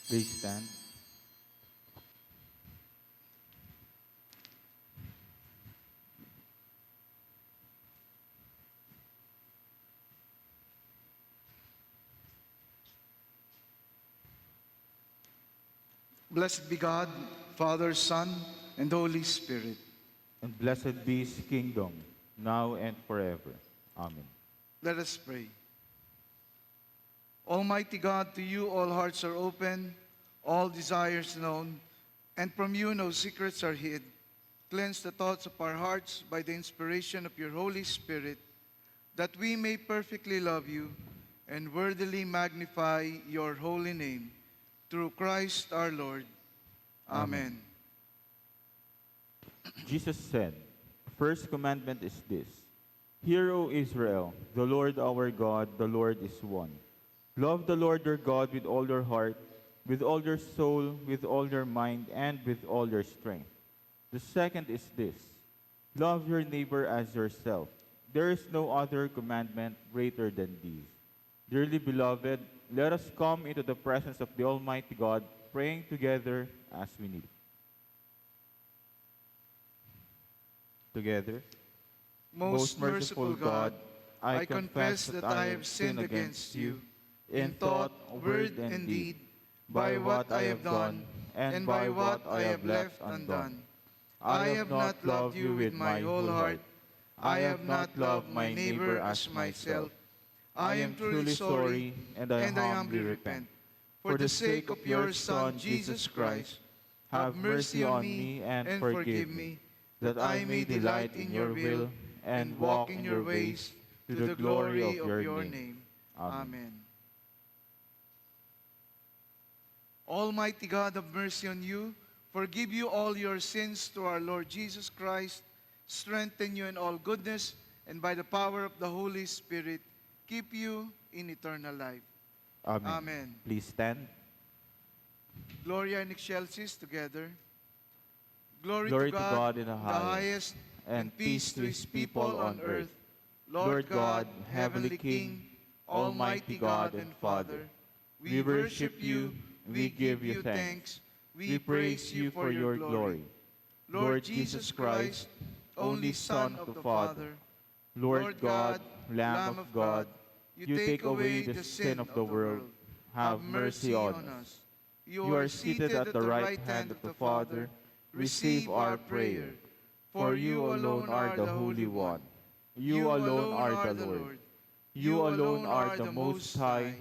Please stand. Blessed be God, Father, Son, and Holy Spirit. And blessed be his kingdom, now and forever. Amen. Let us pray. Almighty God, to you all hearts are open, all desires known, and from you no secrets are hid. Cleanse the thoughts of our hearts by the inspiration of your Holy Spirit, that we may perfectly love you and worthily magnify your holy name. Through Christ our Lord. Amen. Jesus said, First commandment is this: Hear, O Israel, the Lord our God, the Lord is one. Love the Lord your God with all your heart, with all your soul, with all your mind, and with all your strength. The second is this: Love your neighbor as yourself. There is no other commandment greater than these. Dearly beloved, let us come into the presence of the Almighty God, praying together as we need. Together. Most merciful God, I confess that I have sinned against you in thought, word, and deed, by what I have done and by what I have left undone. I have not loved you with my whole heart. I have not loved my neighbor as myself. I am truly sorry, and I humbly repent. For the sake of your Son, Jesus Christ, have mercy on me and forgive me, that I may delight in your will and walk in your ways to the glory of your name. Amen. Almighty God, have mercy on you, forgive you all your sins through our Lord Jesus Christ, strengthen you in all goodness, and by the power of the Holy Spirit, keep you in eternal life. Amen. Amen. Please stand. Gloria in excelsis together. Glory to God in the highest, and peace to his people on earth. Lord God, heavenly King, almighty God and Father, we worship you, we give you thanks, we praise you for your glory. Lord Jesus Christ, only Son of the Father, Lord God, Lamb of God, you take away the sin of the world. Have mercy on us. You are seated at the right hand of the Father. Receive our prayer. For you alone are the Holy One. You alone are the Lord. You alone are the Most High,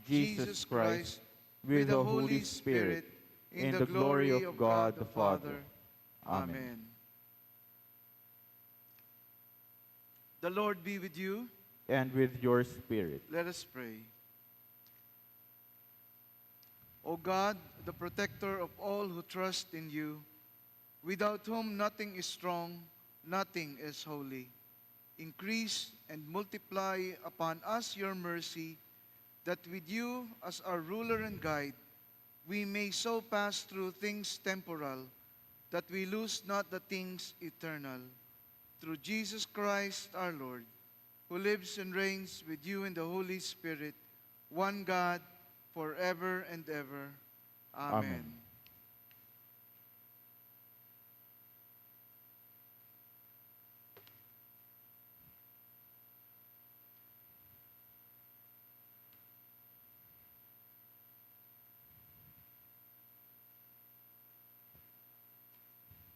Jesus Christ, with the Holy Spirit, in the glory of God the Father. Amen. The Lord be with you. And with your spirit. Let us pray. O God, the protector of all who trust in you, without whom nothing is strong, nothing is holy, increase and multiply upon us your mercy, that with you as our ruler and guide, we may so pass through things temporal, that we lose not the things eternal. Through Jesus Christ our Lord, who lives and reigns with you in the Holy Spirit, one God, forever and ever. Amen. Amen.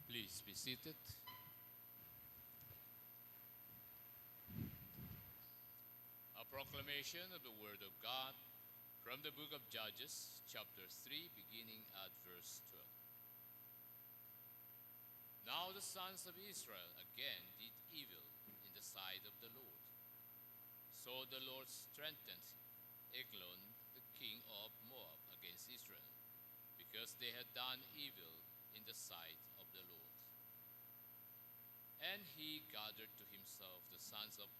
Please be seated. A proclamation of the Word of God from the book of Judges, chapter 3, beginning at verse 12. Now the sons of Israel again did evil in the sight of the Lord. So the Lord strengthened Eglon, the king of Moab, against Israel, because they had done evil in the sight of the Lord. And he gathered to himself the sons of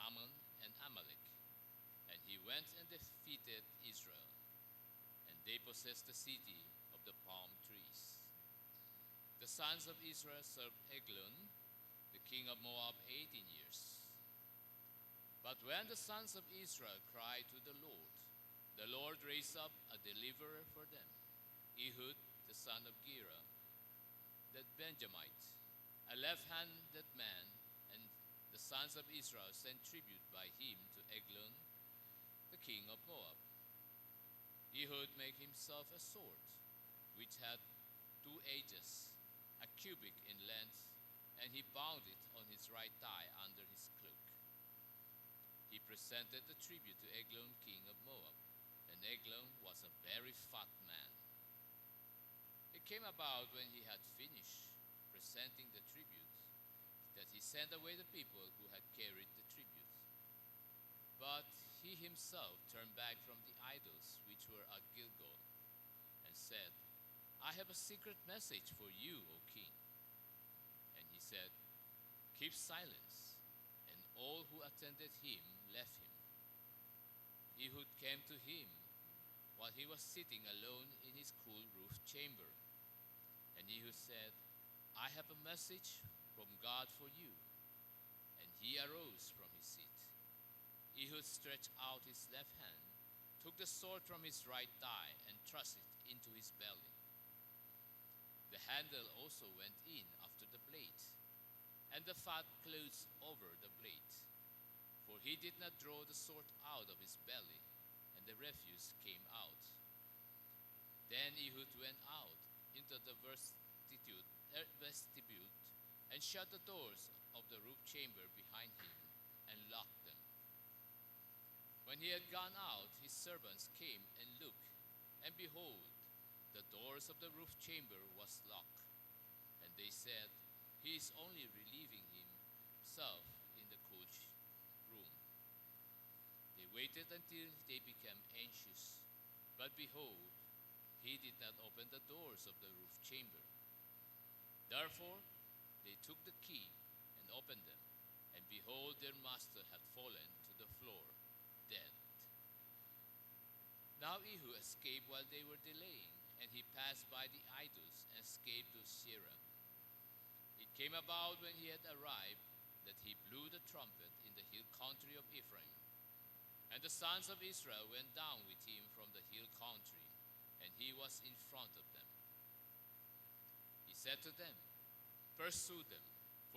Ammon and Amalek, and he went and defeated Israel, and they possessed the city of the palm trees. The sons of Israel served Eglon, the king of Moab, 18 years. But when the sons of Israel cried to the Lord raised up a deliverer for them, Ehud, the son of Gera, the Benjamite, a left-handed man, and the sons of Israel sent tribute by him to Eglon, the king of Moab. Ehud made himself a sword, which had 2 edges, a cubit in length, and he bound it on his right thigh under his cloak. He presented the tribute to Eglon, king of Moab, and Eglon was a very fat man. It came about when he had finished presenting the tribute that he sent away the people who had carried the tribute. But he himself turned back from the idols which were at Gilgal and said, I have a secret message for you, O king. And he said, Keep silence. And all who attended him left him. Ehud came to him while he was sitting alone in his cool roof chamber. And Ehud said, I have a message from God for you. And he arose from his seat. Ehud stretched out his left hand, took the sword from his right thigh, and thrust it into his belly. The handle also went in after the blade, and the fat closed over the blade. For he did not draw the sword out of his belly, and the refuse came out. Then Ehud went out into the vestibule and shut the doors of the roof chamber behind him and locked them. When he had gone out, his servants came and looked, and behold, the doors of the roof chamber was locked. And they said, He is only relieving himself in the cool room. They waited until they became anxious, but behold, he did not open the doors of the roof chamber. Therefore, they took the key and opened them, and behold, their master had fallen to the floor, dead. Now Ehud escaped while they were delaying, and he passed by the idols and escaped to Seirah. It came about when he had arrived that he blew the trumpet in the hill country of Ephraim. And the sons of Israel went down with him from the hill country, and he was in front of them. He said to them, Pursue them,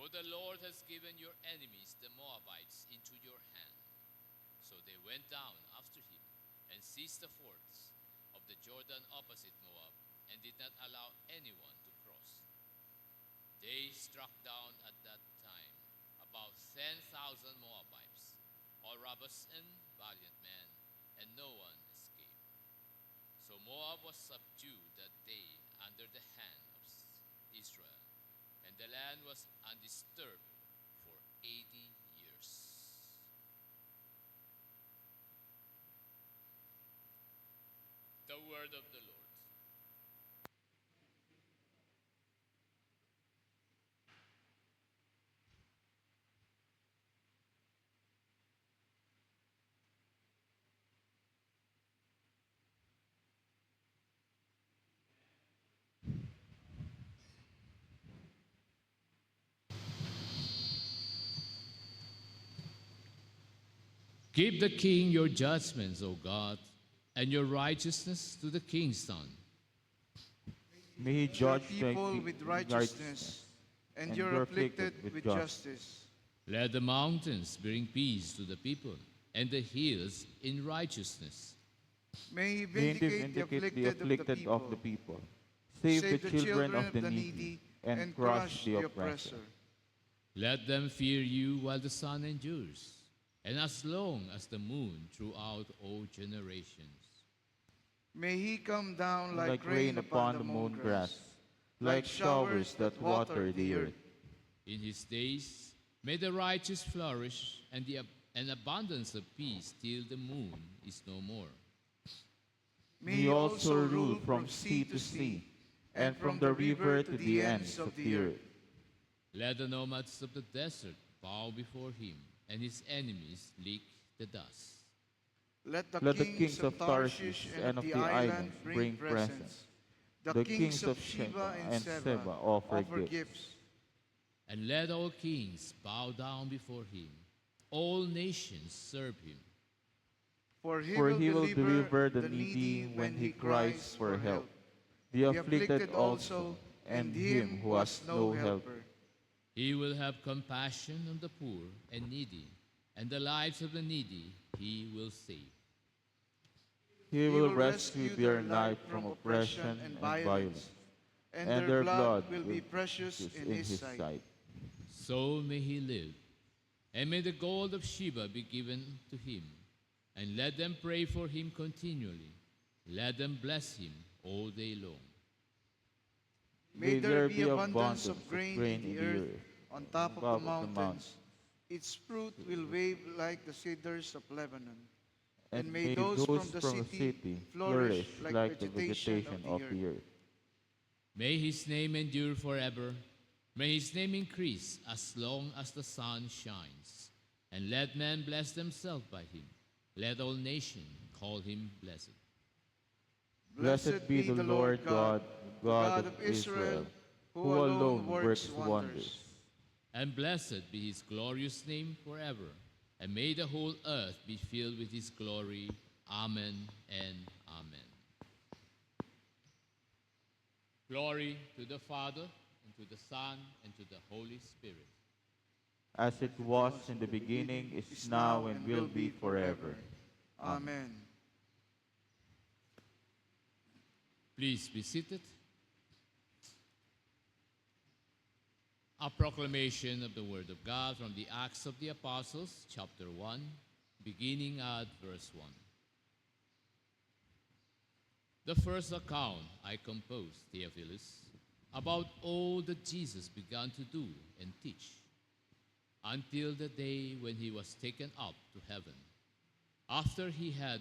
for the Lord has given your enemies, the Moabites, into your hand. So they went down after him and seized the forts of the Jordan opposite Moab, and did not allow anyone to cross. They struck down at that time about 10,000 Moabites, all robust and valiant men, and no one escaped. So Moab was subdued that day under the hand of Israel, and the land was undisturbed for 80 years. The word of the Lord. Give the king your judgments, O God, and your righteousness to the king's son. May he judge the people with righteousness, and your afflicted with justice. Let the mountains bring peace to the people, and the hills in righteousness. May he May he vindicate the afflicted of the people. Save the children of the needy, and crush the oppressor. Let them fear you while the sun endures, and as long as the moon throughout all generations. May he come down Like rain upon the mown grass, like showers that water the earth. In his days, may the righteous flourish, and an abundance of peace till the moon is no more. May he also rule from sea to sea, and from the river to the ends of the earth. Let the nomads of the desert bow before him, and his enemies lick the dust. Let the kings of Tarshish and of the islands bring presents. The kings of Sheba and Seba offer gifts. And let all kings bow down before him. All nations serve him. For he will deliver the needy when he cries for help. the afflicted also, and him who has no helper. He will have compassion on the poor and needy, and the lives of the needy he will save. He will rescue their life from oppression and violence, and their blood will be precious in his sight. So may he live, and may the gold of Sheba be given to him, and let them pray for him continually. Let them bless him all day long. May there be abundance of grain in the earth, on top of the mountains. Its fruit will wave like the cedars of Lebanon. And may those from the city flourish like the vegetation of the earth. May his name endure forever. May his name increase as long as the sun shines. And let men bless themselves by him. Let all nations call him blessed. Blessed be the Lord God, God of Israel, who alone works wonders. And blessed be his glorious name forever. And may the whole earth be filled with his glory. Amen and amen. Glory to the Father, and to the Son, and to the Holy Spirit. As it was in the beginning, is now, and will be forever. Amen. Please be seated. A proclamation of the Word of God from the Acts of the Apostles, chapter 1, beginning at verse 1. The first account I composed, Theophilus, about all that Jesus began to do and teach, until the day when he was taken up to heaven, after he had,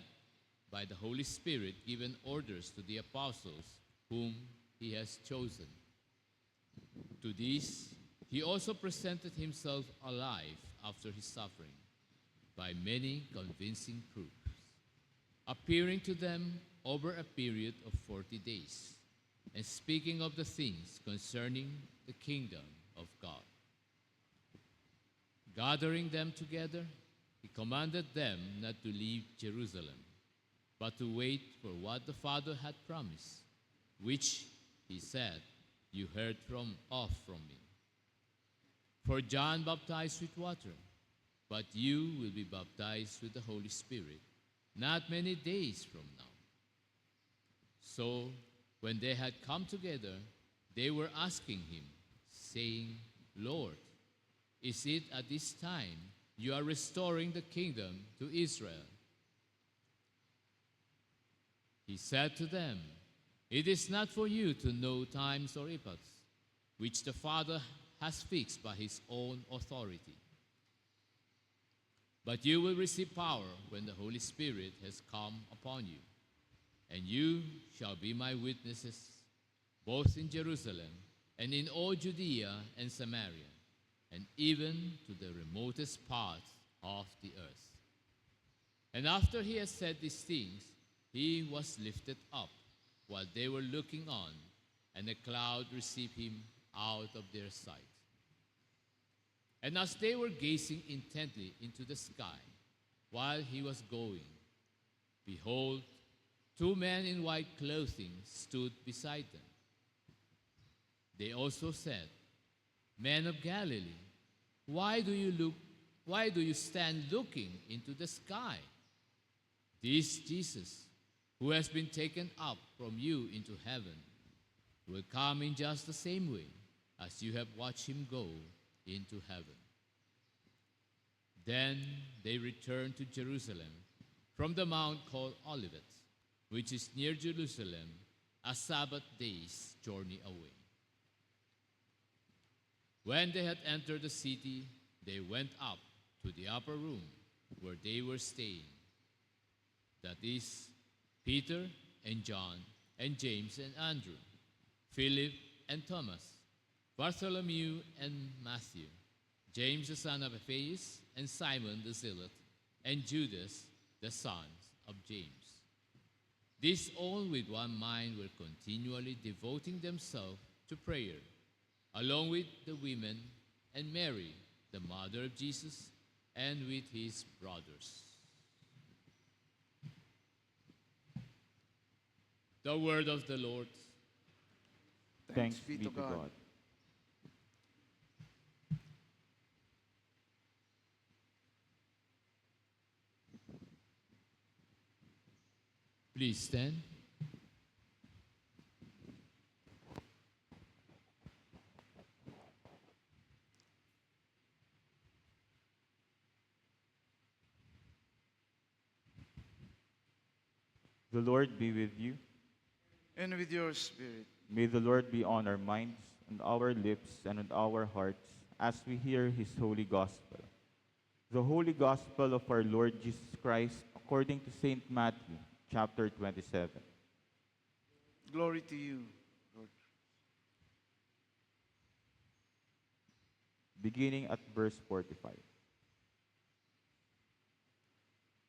by the Holy Spirit, given orders to the apostles whom he has chosen. To these he also presented himself alive after his suffering, by many convincing proofs, appearing to them over a period of 40 days, and speaking of the things concerning the kingdom of God. Gathering them together, he commanded them not to leave Jerusalem, but to wait for what the Father had promised, which, he said, you heard from me. For John baptized with water, but you will be baptized with the Holy Spirit not many days from now. So, when they had come together, they were asking him, saying, Lord, is it at this time you are restoring the kingdom to Israel? He said to them, it is not for you to know times or epochs, which the Father has fixed by his own authority. But you will receive power when the Holy Spirit has come upon you, and you shall be my witnesses, both in Jerusalem and in all Judea and Samaria, and even to the remotest parts of the earth. And after he had said these things, he was lifted up while they were looking on, and a cloud received him out of their sight. And as they were gazing intently into the sky while he was going, behold, two men in white clothing stood beside them. They also said, Men of Galilee, why do you stand looking into the sky? This Jesus, who has been taken up from you into heaven, will come in just the same way as you have watched him go into heaven. Then they returned to Jerusalem from the mount called Olivet, which is near Jerusalem, a Sabbath day's journey away. When they had entered the city, they went up to the upper room where they were staying. That is, Peter and John and James and Andrew, Philip and Thomas, Bartholomew and Matthew, James the son of Alphaeus and Simon the Zealot, and Judas the son of James. These all with one mind were continually devoting themselves to prayer, along with the women and Mary, the mother of Jesus, and with his brothers. The word of the Lord. Thanks be to God. Please stand. The Lord be with you. And with your spirit. May the Lord be on our minds and our lips and on our hearts as we hear his holy gospel. The holy gospel of our Lord Jesus Christ according to St. Matthew, chapter 27. Glory to you, Lord. Beginning at verse 45.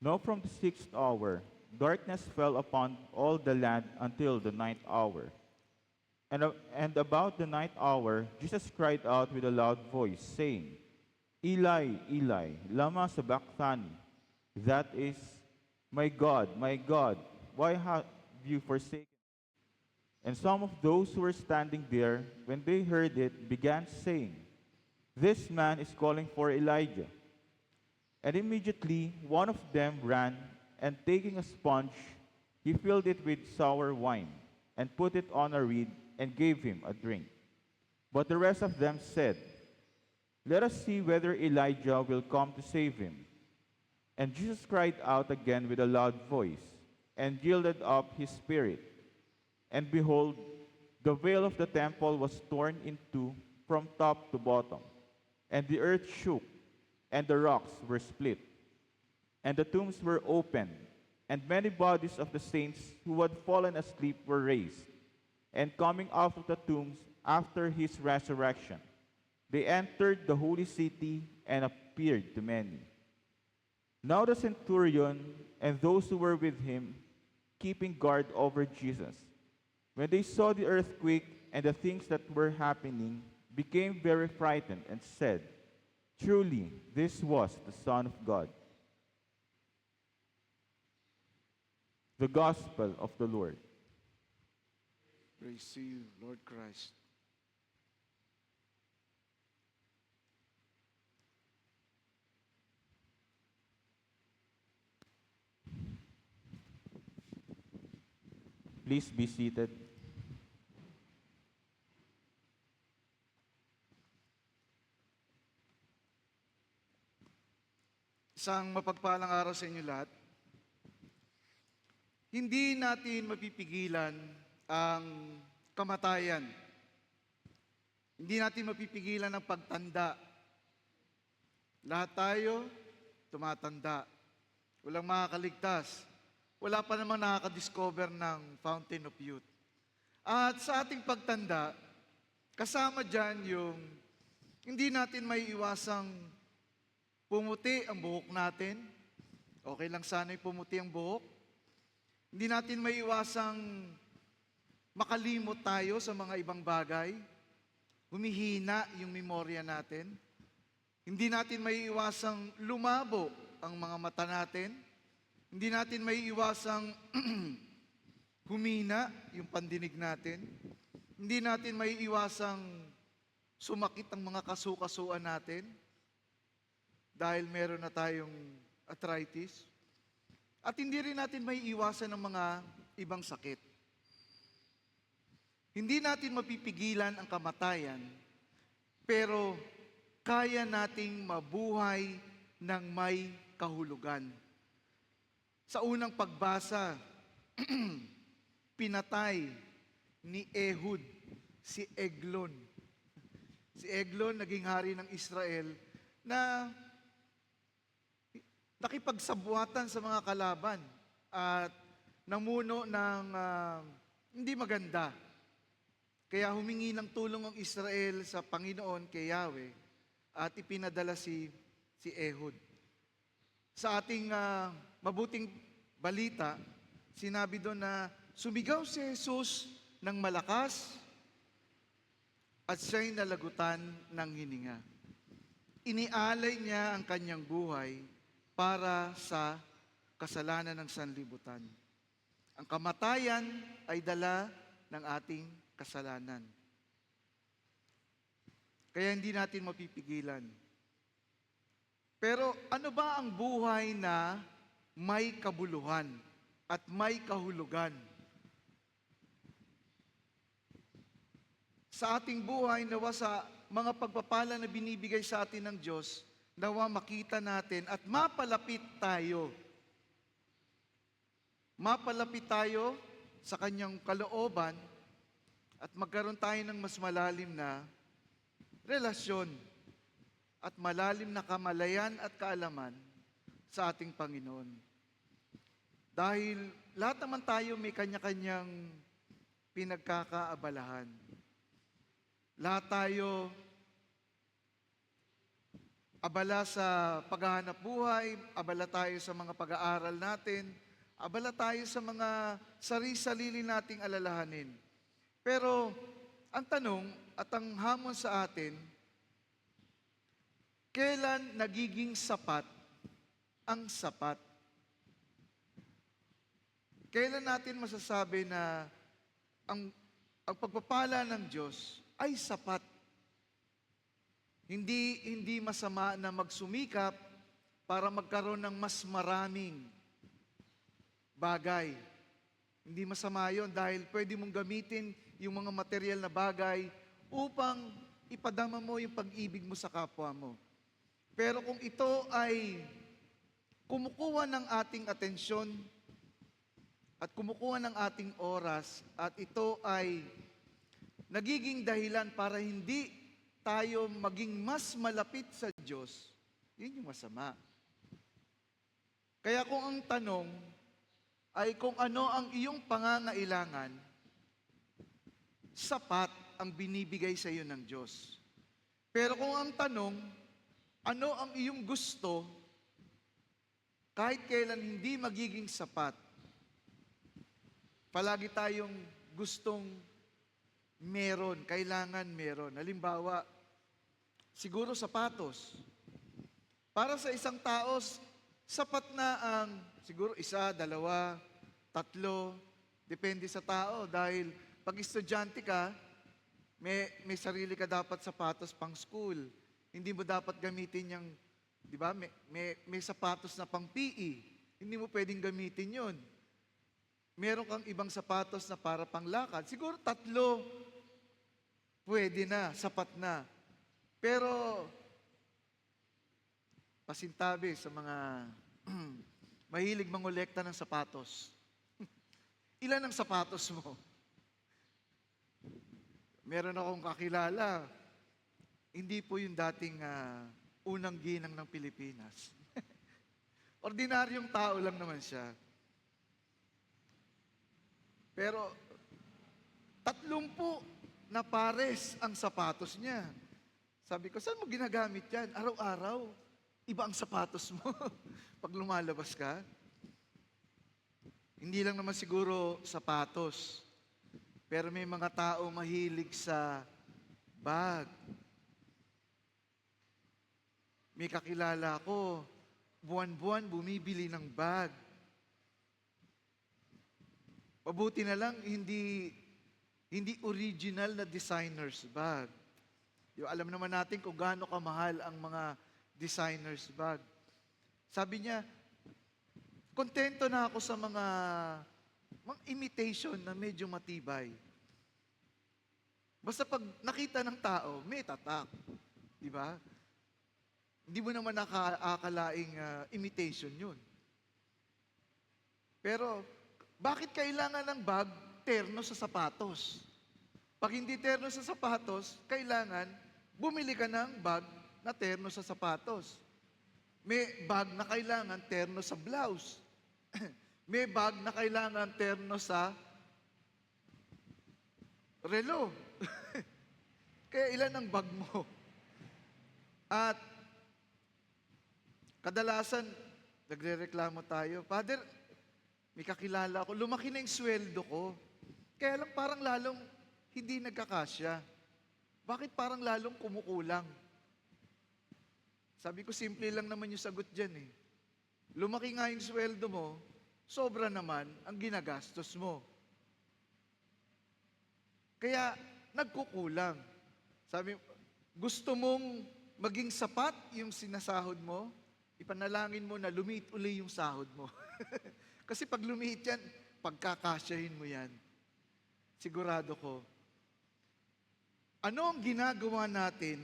Now from the 6th hour, darkness fell upon all the land until the 9th hour. And about the 9th hour, Jesus cried out with a loud voice, saying, Eli, Eli, lama sabachthani? That is, my God, why have you forsaken me? And some of those who were standing there, when they heard it, began saying, This man is calling for Elijah. And immediately one of them ran, and taking a sponge, he filled it with sour wine, and put it on a reed, and gave him a drink. But the rest of them said, Let us see whether Elijah will come to save him. And Jesus cried out again with a loud voice, and yielded up his spirit. And behold, the veil of the temple was torn in two from top to bottom, and the earth shook, and the rocks were split, and the tombs were opened, and many bodies of the saints who had fallen asleep were raised. And coming out of the tombs after his resurrection, they entered the holy city and appeared to many. Now the centurion and those who were with him, keeping guard over Jesus, when they saw the earthquake and the things that were happening, became very frightened and said, Truly, this was the Son of God. The Gospel of the Lord. Praise to you, Lord Christ. Please be seated. Isang mapagpalang araw sa inyo lahat. Hindi natin mapipigilan ang kamatayan. Hindi natin mapipigilan ang pagtanda. Lahat tayo tumatanda. Walang makakaligtas. Wala pa namang nakaka-discover ng Fountain of Youth. At sa ating pagtanda, kasama dyan yung hindi natin may iwasang pumuti ang buhok natin. Okay lang sana'y pumuti ang buhok. Hindi natin may iwasang makalimot tayo sa mga ibang bagay. Humihina yung memorya natin. Hindi natin may iwasang lumabo ang mga mata natin. Hindi natin may iwasang humina yung pandinig natin. Hindi natin may iwasang sumakit ang mga kasukasuan natin dahil meron na tayong arthritis. At hindi rin natin may iwasan ng mga ibang sakit. Hindi natin mapipigilan ang kamatayan, pero kaya nating mabuhay ng may kahulugan. Sa unang pagbasa, pinatay ni Ehud si Eglon. Si Eglon naging hari ng Israel na nakipagsabuatan sa mga kalaban at namuno ng hindi maganda. Kaya humingi ng tulong ang Israel sa Panginoon kay Yahweh at ipinadala si Ehud. Sa ating mabuting balita, sinabi doon na sumigaw si Jesus ng malakas at siya'y nalagutan ng hininga. Inialay niya ang kanyang buhay para sa kasalanan ng sanlibutan. Ang kamatayan ay dala ng ating kasalanan. Kaya hindi natin mapipigilan. Pero ano ba ang buhay na may kabuluhan at may kahulugan? Sa ating buhay, nawa sa mga pagpapala na binibigay sa atin ng Diyos, nawa makita natin at mapalapit tayo. Mapalapit tayo sa Kanyang kalooban at magkaroon tayo ng mas malalim na relasyon at malalim na kamalayan at kaalaman sa ating Panginoon. Dahil lahat naman tayo may kanya-kanyang pinagkakaabalahan. Lahat tayo abala sa paghahanap buhay, abala tayo sa mga pag-aaral natin, abala tayo sa mga sarili nating alalahanin. Pero ang tanong at ang hamon sa atin, kailan nagiging sapat ang sapat? Kailan natin masasabi na ang pagpapala ng Diyos ay sapat? Hindi masama na magsumikap para magkaroon ng mas maraming bagay. Hindi masama yon dahil pwede mong gamitin yung mga material na bagay upang ipadama mo yung pag-ibig mo sa kapwa mo. Pero kung ito ay kumukuha ng ating atensyon at kumukuha ng ating oras at ito ay nagiging dahilan para hindi tayo maging mas malapit sa Diyos, yun yung masama. Kaya kung ang tanong ay kung ano ang iyong pangangailangan, sapat ang binibigay sa iyo ng Diyos. Pero kung ang tanong, ano ang iyong gusto, kahit kailan hindi magiging sapat. Palagi tayong gustong meron, kailangan meron. Halimbawa, siguro sapatos. Para sa isang tao, sapat na ang siguro isa, dalawa, tatlo, depende sa tao. Dahil pag estudyante ka, may sarili ka dapat sapatos pang school. Hindi mo dapat gamitin yung, di ba, may sapatos na pang PE. Hindi mo pwedeng gamitin yun. Meron kang ibang sapatos na para pang lakad. Siguro tatlo, pwede na, sapat na. Pero, pasintabi sa mga mahilig mangolekta ng sapatos. Ilan ang sapatos mo? Meron akong kakilala, hindi po yung dating unang ginang ng Pilipinas. Ordinaryong tao lang naman siya. Pero 30 na pares ang sapatos niya. Sabi ko, saan mo ginagamit yan? Araw-araw, iba ang sapatos mo pag lumalabas ka. Hindi lang naman siguro sapatos, pero may mga tao mahilig sa bag. May kakilala ko, buwan-buwan bumibili ng bag. Mabuti na lang, hindi original na designer's bag. Yung alam naman natin kung gaano kamahal ang mga designer's bag. Sabi niya, kontento na ako sa mga imitation na medyo matibay. Basta pag nakita ng tao, may tatak. Di ba? Hindi mo naman nakakalaing imitation yun. Pero, bakit kailangan ng bag terno sa sapatos? Pag hindi terno sa sapatos, kailangan bumili ka ng bag na terno sa sapatos. May bag na kailangan terno sa blouse. May bag na kailangan terno sa relo. Kaya ilan ang bag mo? At kadalasan, nagre-reklamo tayo, Father, may kakilala ko, lumaki na yung sweldo ko. Kaya lang parang lalong hindi nagkakasya. Bakit parang lalong kumukulang? Sabi ko, simple lang naman yung sagot dyan eh. Lumaki nga yung sweldo mo, sobra naman ang ginagastos mo. Kaya nagkukulang. Sabi, Gusto mong maging sapat yung sinasahod mo, ipanalangin mo na lumiit uli yung sahod mo. Kasi pag lumiit yan, pagkakasyahin mo yan. Sigurado ko. Ano ang ginagawa natin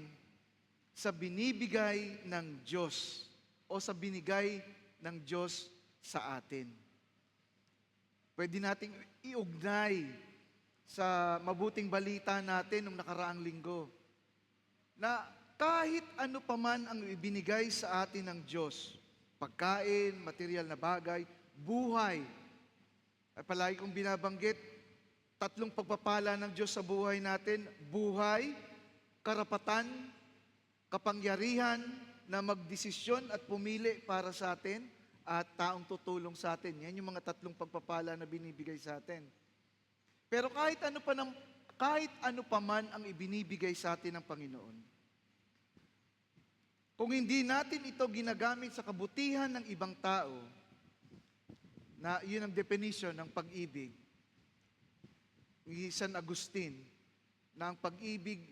sa binibigay ng Diyos o sa binigay ng Diyos sa atin? Pwede nating iugnay sa mabuting balita natin nung nakaraang linggo na kahit ano paman ang ibinigay sa atin ng Diyos, pagkain, material na bagay, buhay, ay palagi kong binabanggit, 3 pagpapala ng Diyos sa buhay natin: buhay, karapatan, kapangyarihan na magdesisyon at pumili para sa atin, at taong tutulong sa atin. Yan yung mga 3 pagpapala na binibigay sa atin. Pero kahit ano pa man ang ibinibigay sa atin ng Panginoon, kung hindi natin ito ginagamit sa kabutihan ng ibang tao, na yun ang definition ng pag-ibig, ni San Agustin, na ang pag-ibig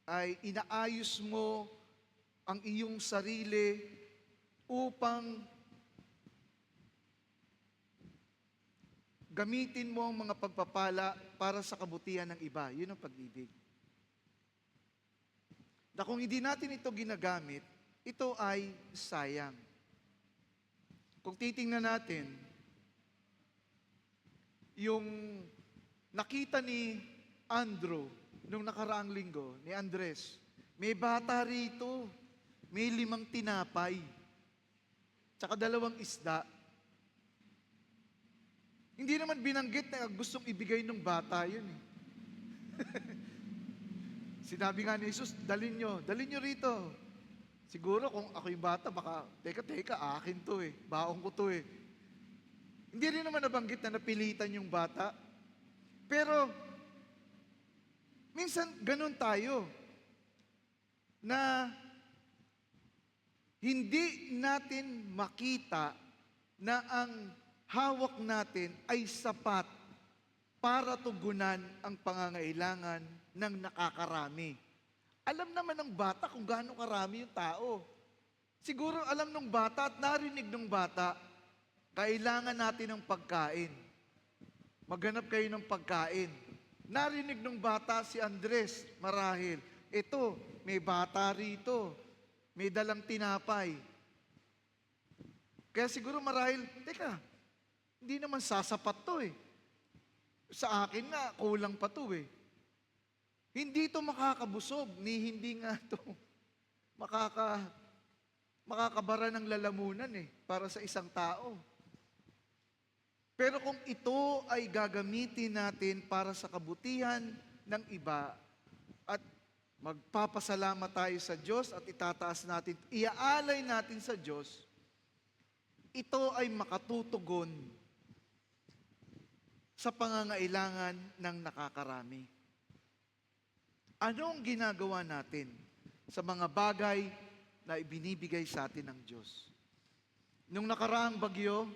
ay inaayos mo ang iyong sarili upang gamitin mo ang mga pagpapala para sa kabutihan ng iba. Yun ang pag-ibig. Na kung hindi natin ito ginagamit, ito ay sayang. Kung titingnan natin, yung nakita ni Andrew nung nakaraang linggo, ni Andres, may bata rito, may 5 tinapay, tsaka 2 isda. Hindi naman binanggit na gustong ibigay ng bata yun eh. Sinabi nga ni Jesus, dalin nyo rito. Siguro kung ako yung bata, baka, teka, akin to eh, baong ko to eh. Hindi rin naman nabanggit na napilitan yung bata. Pero, minsan ganun tayo, na hindi natin makita na ang hawak natin ay sapat para tugunan ang pangangailangan ng nakakarami. Alam naman ng bata kung gaano karami yung tao. Siguro alam ng bata at narinig ng bata, kailangan natin ng pagkain. Maghanap kayo ng pagkain. Narinig ng bata si Andres, marahil, ito, may bata rito, may dalang tinapay. Kaya siguro marahil, teka, hindi naman sasapat to eh. Sa akin nga, kulang pa to eh. Hindi ito makakabusog, ni hindi nga ito makakabara ng lalamunan eh, para sa isang tao. Pero kung ito ay gagamitin natin para sa kabutihan ng iba, at magpapasalamat tayo sa Diyos at itataas natin, iaalay natin sa Diyos, ito ay makatutugon sa pangangailangan ng nakakarami. Ano ang ginagawa natin sa mga bagay na ibinibigay sa atin ng Diyos? Nung nakaraang bagyo,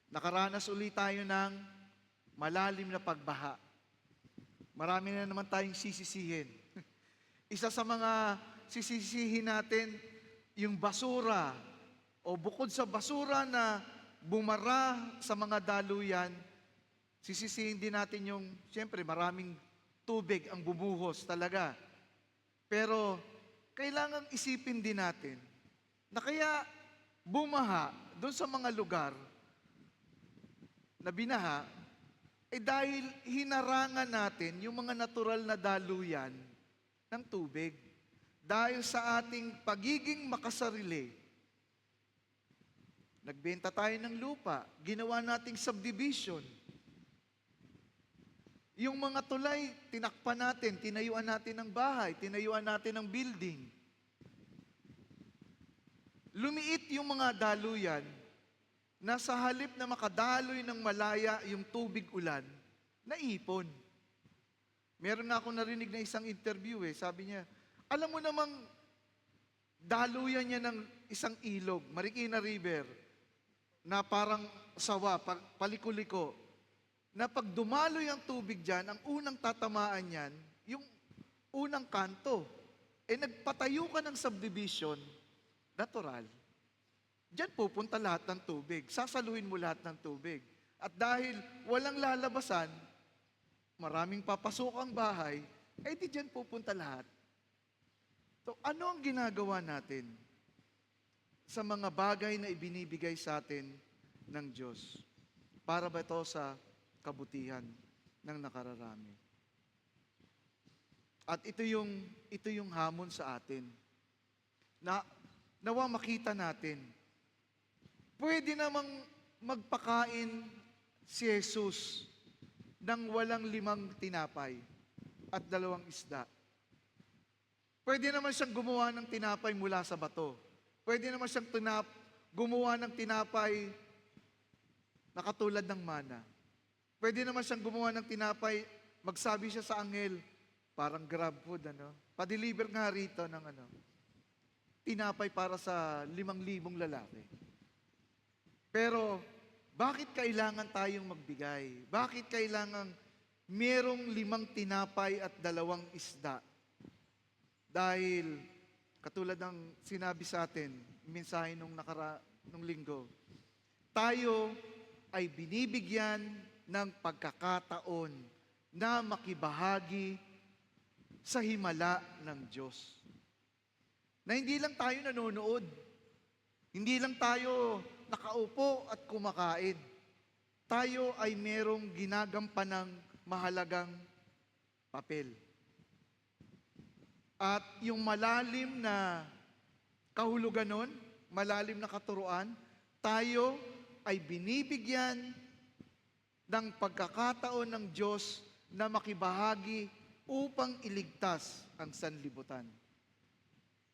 nakaranas ulit tayo ng malalim na pagbaha. Marami na naman tayong sisisihin. Isa sa mga sisisihin natin, yung basura, o bukod sa basura na bumara sa mga daluyan, sisisihin din natin yung, siyempre, maraming tubig ang bumuhos talaga. Pero, kailangang isipin din natin na kaya bumaha doon sa mga lugar na binaha, dahil hinarangan natin yung mga natural na daluyan ng tubig. Dahil sa ating pagiging makasarili, nagbenta tayo ng lupa, ginawa nating subdivision. Yung mga tulay, tinakpan natin, tinayuan natin ng bahay, tinayuan natin ng building. Lumiit yung mga daluyan na sa halip na makadaloy ng malaya yung tubig ulan, naipon. Meron nga ako narinig na isang interview sabi niya, alam mo namang daluyan niya ng isang ilog, Marikina River, na parang sawa, paliko-liko, na pag dumaloy ang tubig dyan, ang unang tatamaan yan, yung unang kanto. nagpatayo ka ng subdivision, natural. Diyan pupunta lahat ng tubig. Sasaluhin mo lahat ng tubig. At dahil walang lalabasan, maraming papasok ang bahay, di diyan pupunta lahat. So, ano ang ginagawa natin sa mga bagay na ibinibigay sa atin ng Diyos? Para ba ito sa kabutihan ng nakararami? At ito yung hamon sa atin. Nawa makita natin. Pwede namang magpakain si Jesus ng walang 5 tinapay at 2 isda. Pwede naman siyang gumawa ng tinapay mula sa bato. Pwede naman siyang gumawa ng tinapay na katulad ng mana. Pwede naman siyang gumawa ng tinapay, magsabi siya sa anghel, parang grab food, pa-deliver nga rito ng tinapay para sa 5,000 lalaki. Pero, bakit kailangan tayong magbigay? Bakit kailangan merong 5 tinapay at 2 isda? Dahil, katulad ng sinabi sa atin, mensahe nung linggo, tayo ay binibigyan ng pagkakataon na makibahagi sa himala ng Diyos. Na hindi lang tayo nanonood, hindi lang tayo nakaupo at kumakain. Tayo ay merong ginagampanang mahalagang papel. At yung malalim na kahulugan nun, malalim na katuruan, tayo ay binibigyan ng pagkakataon ng Diyos na makibahagi upang iligtas ang sanlibutan.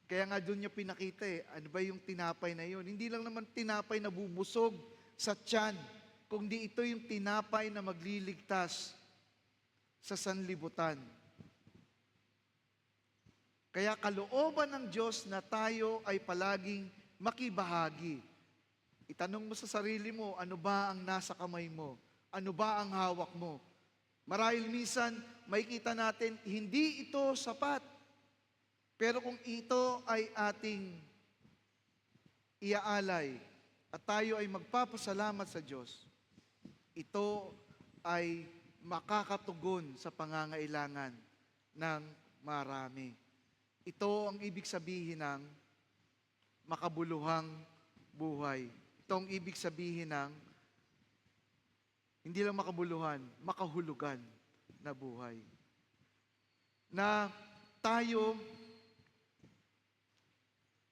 Kaya nga doon niya pinakita ano ba yung tinapay na yun? Hindi lang naman tinapay na bubusog sa tiyan, kundi ito yung tinapay na magliligtas sa sanlibutan. Kaya kalooban ng Diyos na tayo ay palaging makibahagi. Itanong mo sa sarili mo, ano ba ang nasa kamay mo? Ano ba ang hawak mo? Marahil minsan, makikita natin, hindi ito sapat. Pero kung ito ay ating iaalay at tayo ay magpapasalamat sa Diyos, ito ay makakatugon sa pangangailangan ng marami. Ito ang ibig sabihin ng makabuluhang buhay. Ito ang ibig sabihin ng hindi lang makabuluhan, makahulugan na buhay. Na tayo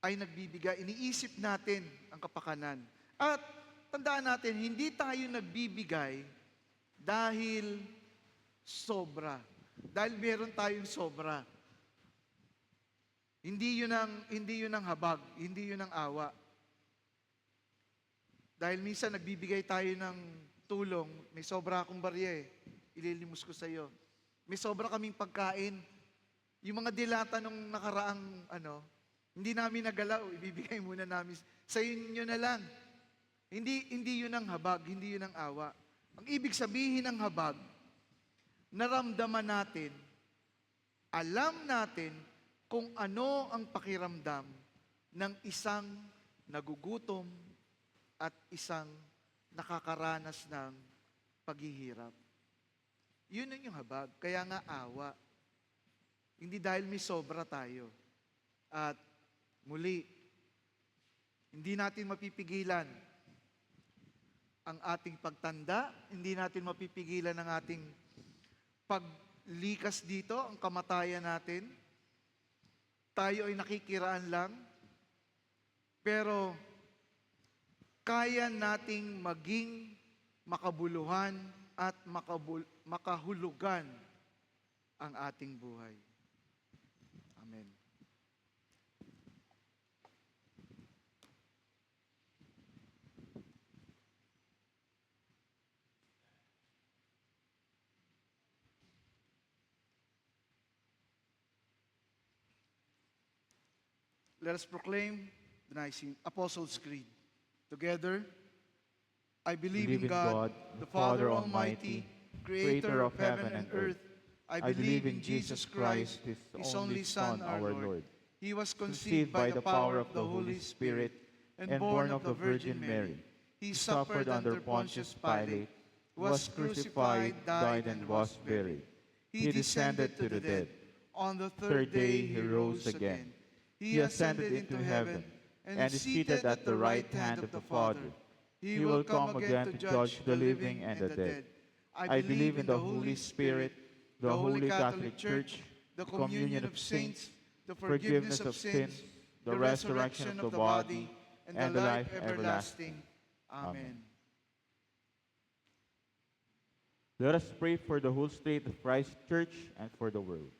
ay nagbibigay, iniisip natin ang kapakanan. At tandaan natin, hindi tayo nagbibigay dahil sobra. Dahil meron tayong sobra. Hindi yun ang habag, hindi yun ang awa. Dahil minsan nagbibigay tayo ng tulong, may sobra akong barya ililimos ko sa iyo. May sobra kaming pagkain. Yung mga dilata nung nakaraang hindi namin nagalaw, ibibigay muna namin sa inyo na lang. Hindi yun ang habag, hindi yun ang awa. Ang ibig sabihin ng habag, naramdaman natin, alam natin kung ano ang pakiramdam ng isang nagugutom at isang nakakaranas ng paghihirap. Yun ang yung habag. Kaya nga awa. Hindi dahil may sobra tayo. At muli, hindi natin mapipigilan ang ating pagtanda, hindi natin mapipigilan ang ating paglikas dito, ang kamatayan natin. Tayo ay nakikiraan lang, pero kaya nating maging makabuluhan at makahulugan ang ating buhay. Amen. Let us proclaim the Nicene Apostles' Creed. Together, I believe in God, the Father Almighty, creator of heaven and earth, I believe in Jesus Christ, His only Son, our Lord. He was conceived by the power of the Holy Spirit and born of the Virgin Mary. He suffered under Pontius Pilate, was crucified, died, and was buried. He descended to the dead. On the third day He rose again. He ascended into heaven and is seated at the right hand of the Father. He will come again to judge the living and the dead. I believe in the Holy Spirit, the Holy Catholic Church, the communion of saints, the forgiveness of sins, the resurrection of the body, and the life everlasting. Amen. Let us pray for the whole state of Christ Church and for the world.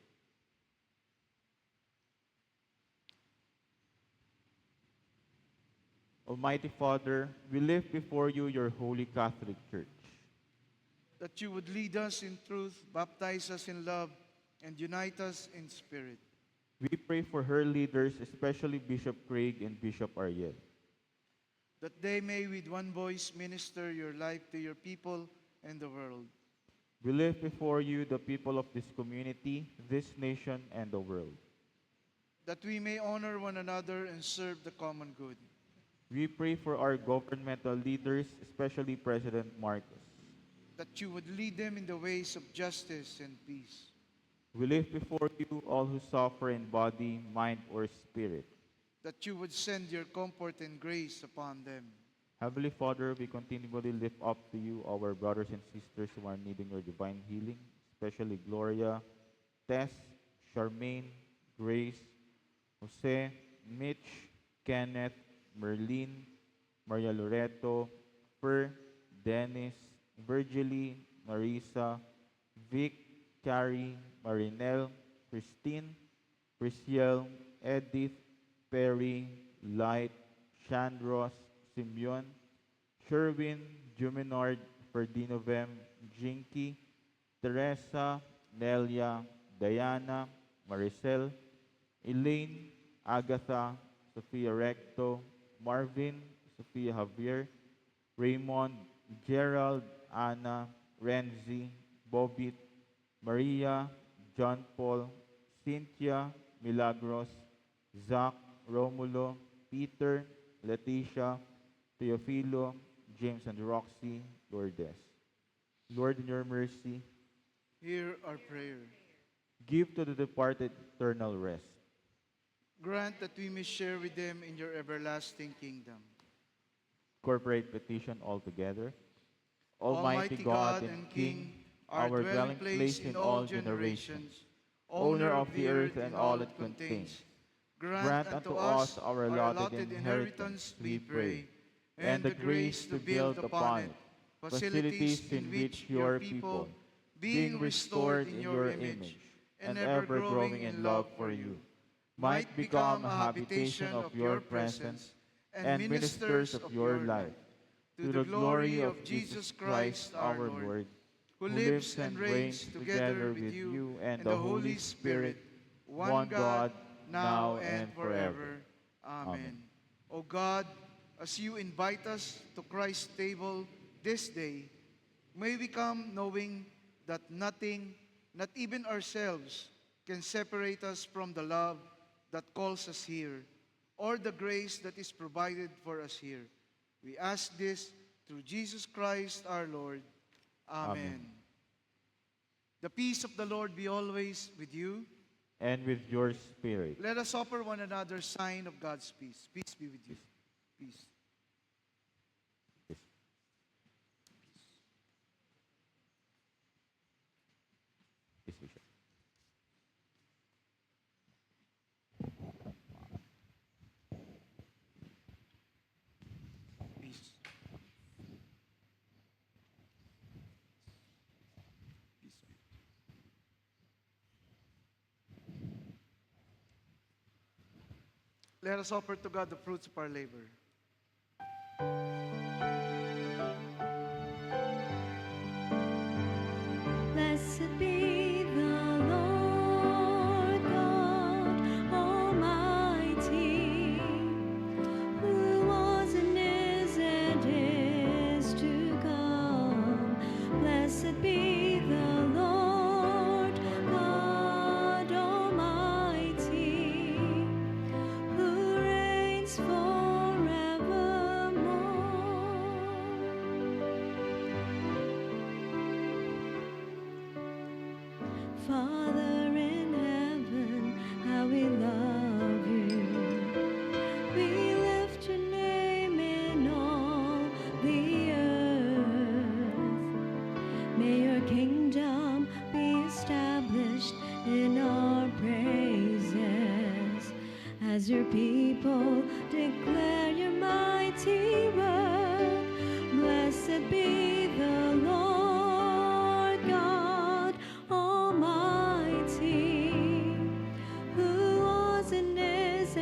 Almighty Father, we lift before you your holy Catholic Church. That you would lead us in truth, baptize us in love, and unite us in spirit. We pray for her leaders, especially Bishop Craig and Bishop Ariel. That they may with one voice minister your life to your people and the world. We lift before you the people of this community, this nation, and the world. That we may honor one another and serve the common good. We pray for our governmental leaders, especially President Marcos. That you would lead them in the ways of justice and peace. We lift before you all who suffer in body, mind, or spirit. That you would send your comfort and grace upon them. Heavenly Father, we continually lift up to you our brothers and sisters who are needing your divine healing, especially Gloria, Tess, Charmaine, Grace, Jose, Mitch, Kenneth, Merlin, Maria Loreto, Per, Dennis, Virgily, Marisa, Vic, Carrie, Marinel, Christine, Prisciel, Edith, Perry, Light, Chandros, Simeon, Sherwin, Juminard, Ferdinovem, Jinky, Teresa, Nelia, Diana, Maricel, Elaine, Agatha, Sophia Recto, Marvin, Sophia Javier, Raymond, Gerald, Anna, Renzi, Bobit, Maria, John Paul, Cynthia, Milagros, Zach, Romulo, Peter, Leticia, Teofilo, James and Roxy, Lourdes. Lord, in your mercy, hear our prayer. Give to the departed eternal rest. Grant that we may share with them in your everlasting kingdom. Corporate petition altogether. Almighty God and King, our dwelling place in all generations, owner of the earth and all it contains, grant unto us our allotted inheritance, we pray, and the grace to build upon it facilities in which your people, being restored in your image, and ever growing in love for you, might become a habitation of your presence and ministers of your life, to the glory of Jesus Christ our Lord, who lives and reigns together with you and the Holy Spirit, one God, now and forever. Amen. O God, as you invite us to Christ's table this day, may we come knowing that nothing, not even ourselves, can separate us from the love that calls us here, or the grace that is provided for us here. We ask this through Jesus Christ our Lord. Amen. Amen. The peace of the Lord be always with you. And with your spirit. Let us offer one another sign of God's peace. Peace be with you. Peace. Yes. Yes, Bishop. Peace. Peace. Let us offer to God the fruits of our labor. Blessed be the Lord God Almighty, who was and is to come. Blessed be the Lord Father in heaven, how we love you. We lift your name in all the earth. May your kingdom be established in our praises as your people declare your mighty work. Blessed be the Lord God Almighty, who was and is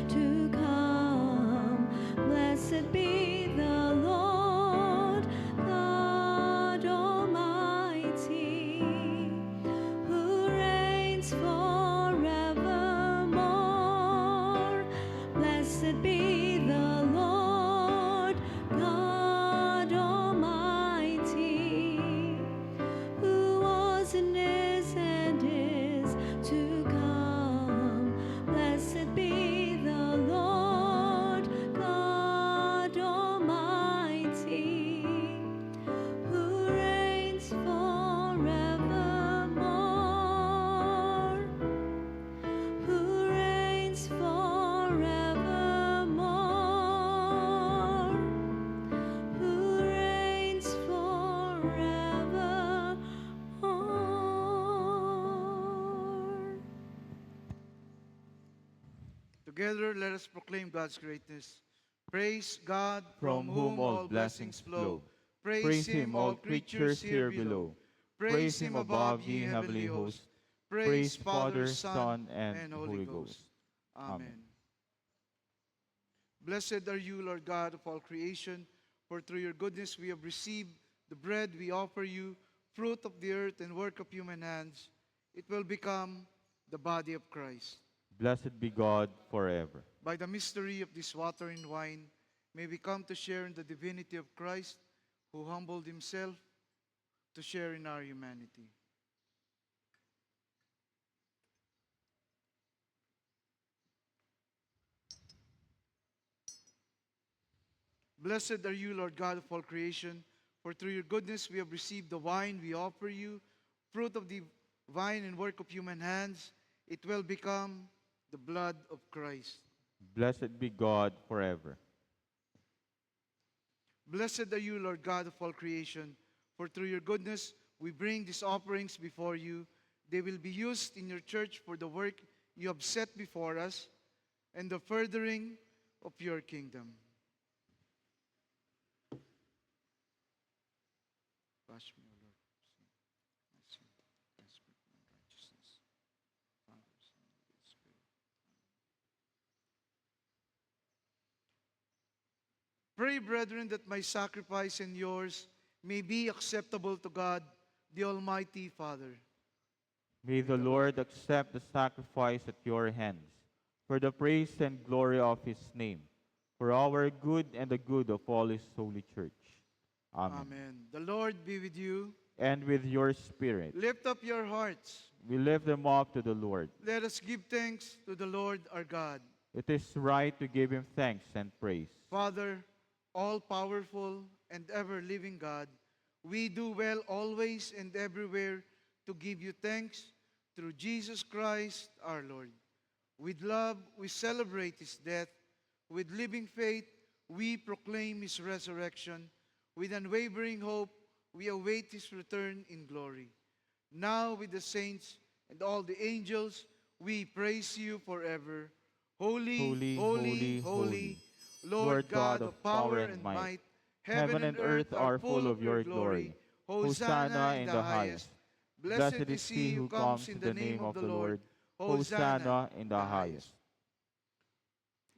to come. Blessed be the Lord God Almighty, who reigns forevermore. Blessed be the Lord God Almighty, who was and is to come. Blessed be the Lord God Almighty, who reigns forevermore, who reigns forevermore, who reigns forevermore. Together, let us proclaim God's greatness. Praise God, from whom all blessings flow. Praise him, all creatures here below. Praise him above, ye heavenly hosts. Praise Father, Son, and Holy Ghost. Amen. Blessed are you, Lord God of all creation, for through your goodness we have received the bread we offer you, fruit of the earth and work of human hands. It will become the body of Christ. Blessed be God forever. By the mystery of this water and wine, may we come to share in the divinity of Christ, who humbled himself to share in our humanity. Blessed are you, Lord God of all creation, for through your goodness we have received the wine we offer you, fruit of the vine and work of human hands. It will become the blood of Christ. Blessed be God forever. Blessed are you, Lord God of all creation, for through your goodness we bring these offerings before you. They will be used in your church for the work you have set before us and the furthering of your kingdom. Wash me, O Lord, my sin, cleanse me from unrighteousness. Father, Son, and Holy Spirit. Pray, brethren, that my sacrifice and yours may be acceptable to God, the Almighty Father. May the Lord accept the sacrifice at your hands, for the praise and glory of his name, for our good and the good of all his holy church. Amen. Amen. The Lord be with you. And with your spirit. Lift up your hearts. We lift them up to the Lord. Let us give thanks to the Lord our God. It is right to give him thanks and praise. Father, all-powerful and ever-living God, we do well always and everywhere to give you thanks through Jesus Christ our Lord. With love, we celebrate his death. With living faith, we proclaim his resurrection. With unwavering hope, we await his return in glory. Now with the saints and all the angels, we praise you forever. Holy, Holy, holy, holy, holy, Lord God of power and might, heaven and earth are full of your glory. Hosanna in the highest. Blessed is he who comes in the name of the Lord. Hosanna in the highest.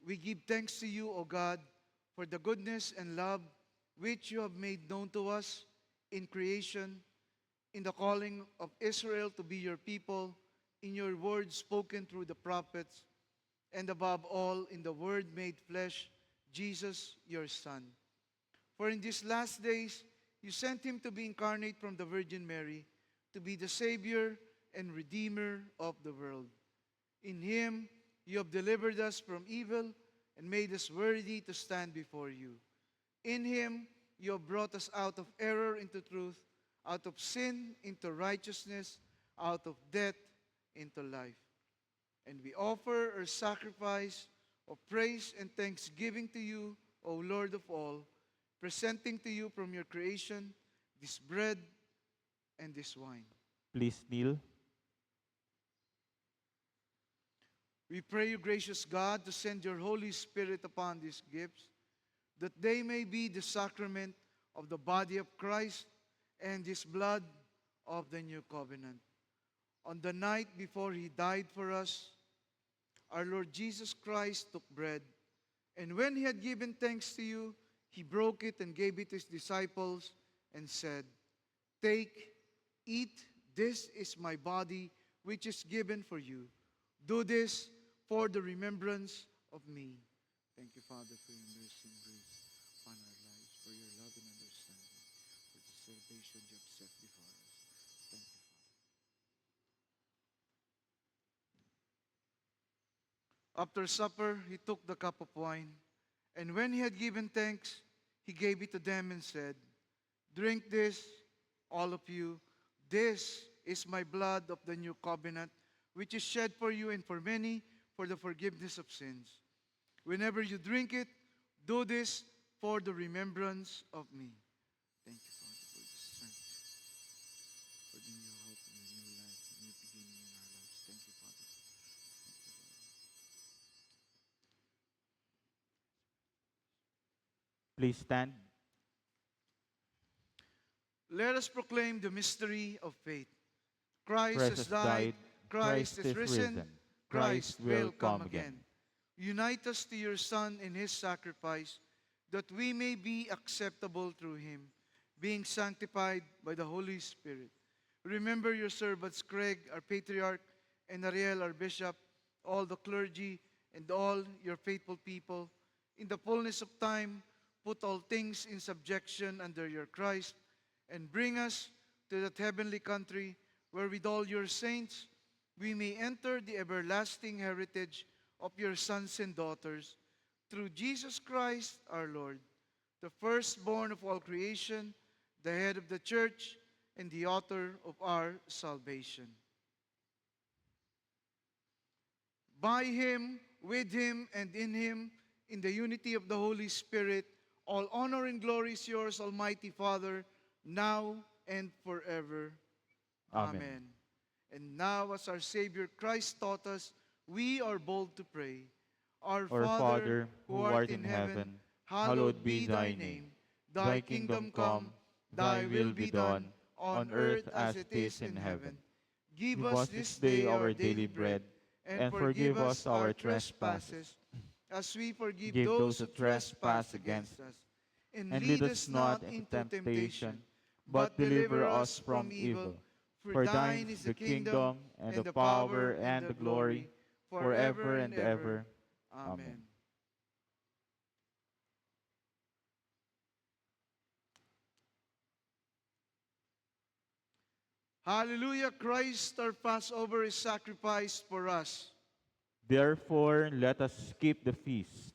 We give thanks to you, O God, for the goodness and love which you have made known to us in creation, in the calling of Israel to be your people, in your word spoken through the prophets, and above all in the Word made flesh, Jesus, your Son. For in these last days, you sent him to be incarnate from the Virgin Mary, to be the Savior and Redeemer of the world. In him, you have delivered us from evil and made us worthy to stand before you. In him, you have brought us out of error into truth, out of sin into righteousness, out of death into life. And we offer our sacrifice of praise and thanksgiving to you, O Lord of all, presenting to you from your creation this bread and this wine. Please kneel. We pray you, gracious God, to send your Holy Spirit upon these gifts, that they may be the sacrament of the body of Christ and his blood of the new covenant. On the night before he died for us, our Lord Jesus Christ took bread, and when he had given thanks to you, he broke it and gave it to his disciples and said, "Take, eat, this is my body, which is given for you. Do this for the remembrance of me." Thank you, Father, for your mercy and grace upon our lives, for your love and understanding, for the salvation you have set before us. Thank you, Father. After supper, he took the cup of wine, and when he had given thanks, he gave it to them and said, "Drink this, all of you. This is my blood of the new covenant, which is shed for you and for many for the forgiveness of sins. Whenever you drink it, do this for the remembrance of me." Thank you, Father, for the strength, for the new hope and the new life, the new beginning in our lives. Thank you, Father. Thank you, Lord. Please stand. Let us proclaim the mystery of faith. Christ Christ has has died, died, Christ is risen, Christ will come again. Unite us to your Son in his sacrifice, that we may be acceptable through him, being sanctified by the Holy Spirit. Remember your servants Craig, our patriarch, and Ariel, our bishop, all the clergy, and all your faithful people. In the fullness of time, put all things in subjection under your Christ, and bring us to that heavenly country where with all your saints we may enter the everlasting heritage of your sons and daughters, through Jesus Christ our Lord, the firstborn of all creation, the head of the church, and the author of our salvation. By him, with him, and in him, in the unity of the Holy Spirit, all honor and glory is yours, Almighty Father, now and forever. Amen. And now, as our Savior Christ taught us, we are bold to pray. Our Our Father, who art in heaven, hallowed be thy name. Thy kingdom come, thy will be done, on earth as it is in heaven. Give us this day our daily bread, and forgive us our trespasses, as we forgive those who trespass against us. And lead us not into temptation, but deliver us from evil. For thine is the kingdom, and the power, and the glory, forever and ever. Amen. Hallelujah! Christ our Passover is sacrificed for us. Therefore, let us keep the feast.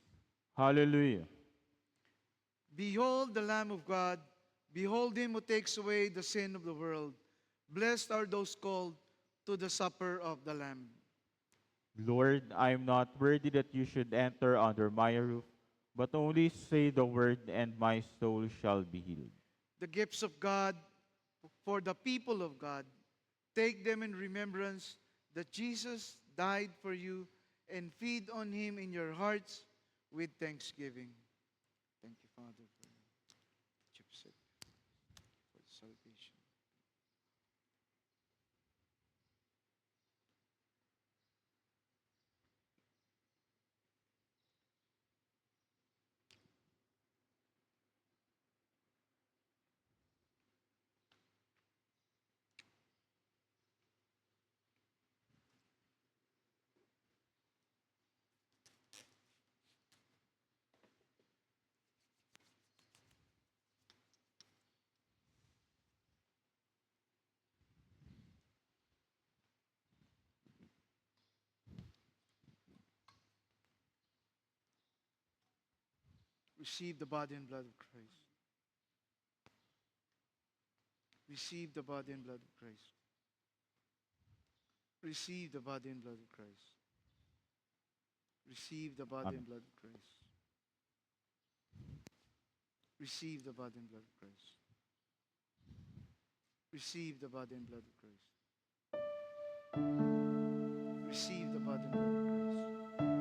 Hallelujah. Behold the Lamb of God. Behold him who takes away the sin of the world. Blessed are those called to the supper of the Lamb. Lord, I am not worthy that you should enter under my roof, but only say the word, and my soul shall be healed. The gifts of God for the people of God. Take them in remembrance that Jesus died for you, and feed on him in your hearts with thanksgiving. Thank you, Father, for what you've said, for salvation. Receive the body and blood of Christ. Receive the body and blood of Christ. Receive the body and blood of Christ. Receive the body and blood of Christ. Receive the body and blood of Christ. Receive the body and blood of Christ. Receive the body and blood of Christ.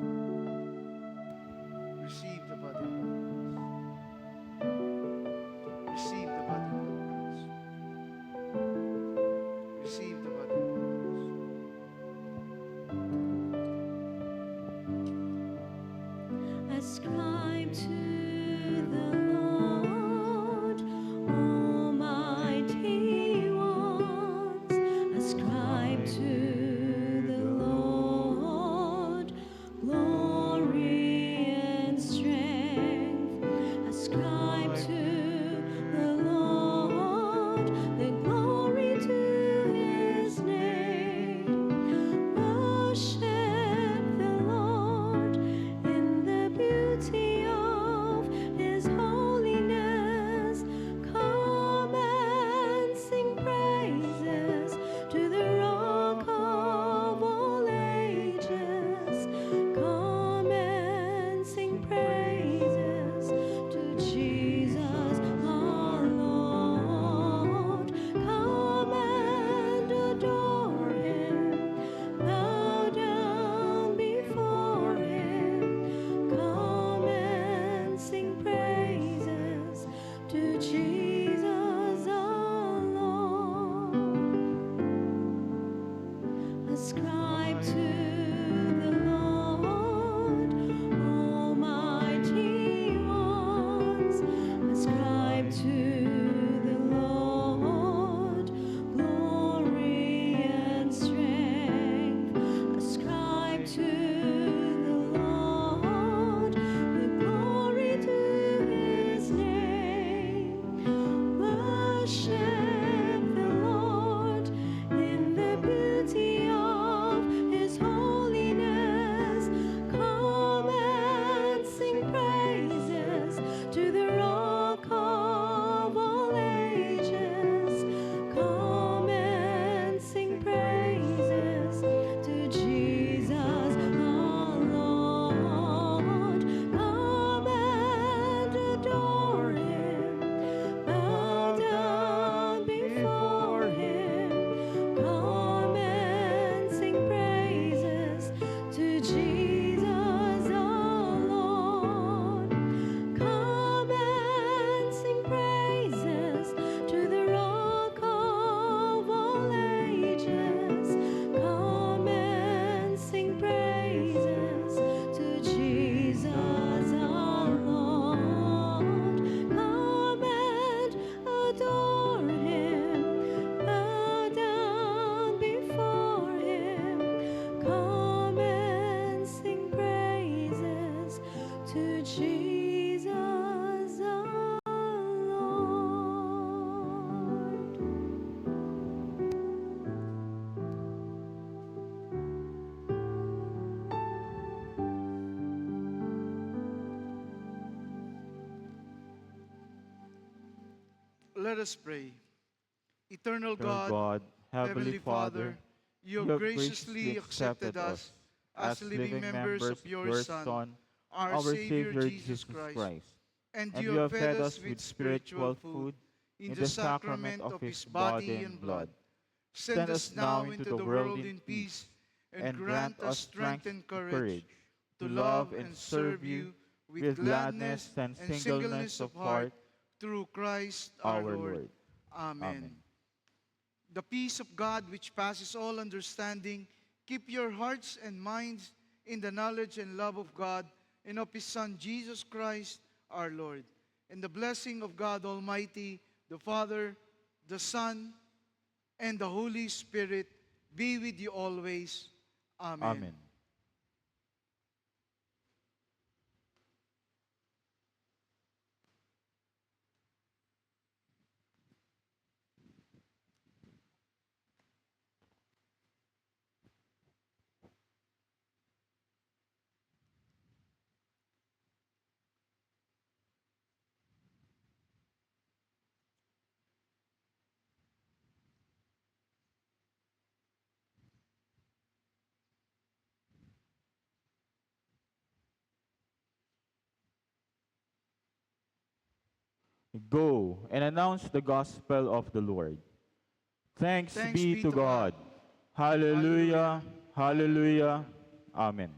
Receive the body and blood of Christ. Receive the body and blood of Christ. Receive the body and blood of Christ. Ascribe to the Lord, almighty ones. Ascribe to the Lord glory and strength. Ascribe to the Lord the glory to His name. Worship the Lord in the beauty of His holiness. Come and sing praises to the Rock of all ages. Come and sing praises to Jesus our Lord. Come and adore Him. Bow down before Him. Come and sing praises to Jesus our Lord. Ascribe to the Lord, almighty ones. Ascribe to the Lord glory and strength. Ascribe to the Lord the glory to His name. Worship the Lord in the beauty of His holiness. Come and sing praises to the Rock of all ages. Come and sing praises to Jesus our Lord. Come and adore Him. Bow down before Him. Come and sing praises to Jesus our Lord. Come and sing praises to the Rock of all ages. Come and sing praises to Jesus our Lord. Come and adore Him. Bow down before Him. Come and sing praises to Jesus our Lord. Let us pray. Eternal Eternal God, Heavenly Father, you have graciously accepted us as living members of your Son, our Savior Jesus Christ, and you have fed us with spiritual food in the sacrament of His body and blood. Send us now into the world in peace, and grant us strength and courage to love and serve you with gladness and singleness of heart through Christ our Lord. Amen. The peace of God which passes all understanding, keep your hearts and minds in the knowledge and love of God and of His Son Jesus Christ our Lord. And the blessing of God Almighty, the Father, the Son, and the Holy Spirit be with you always. Amen. Amen. Go and announce the gospel of the Lord. Thanks be to God. Hallelujah, hallelujah, amen.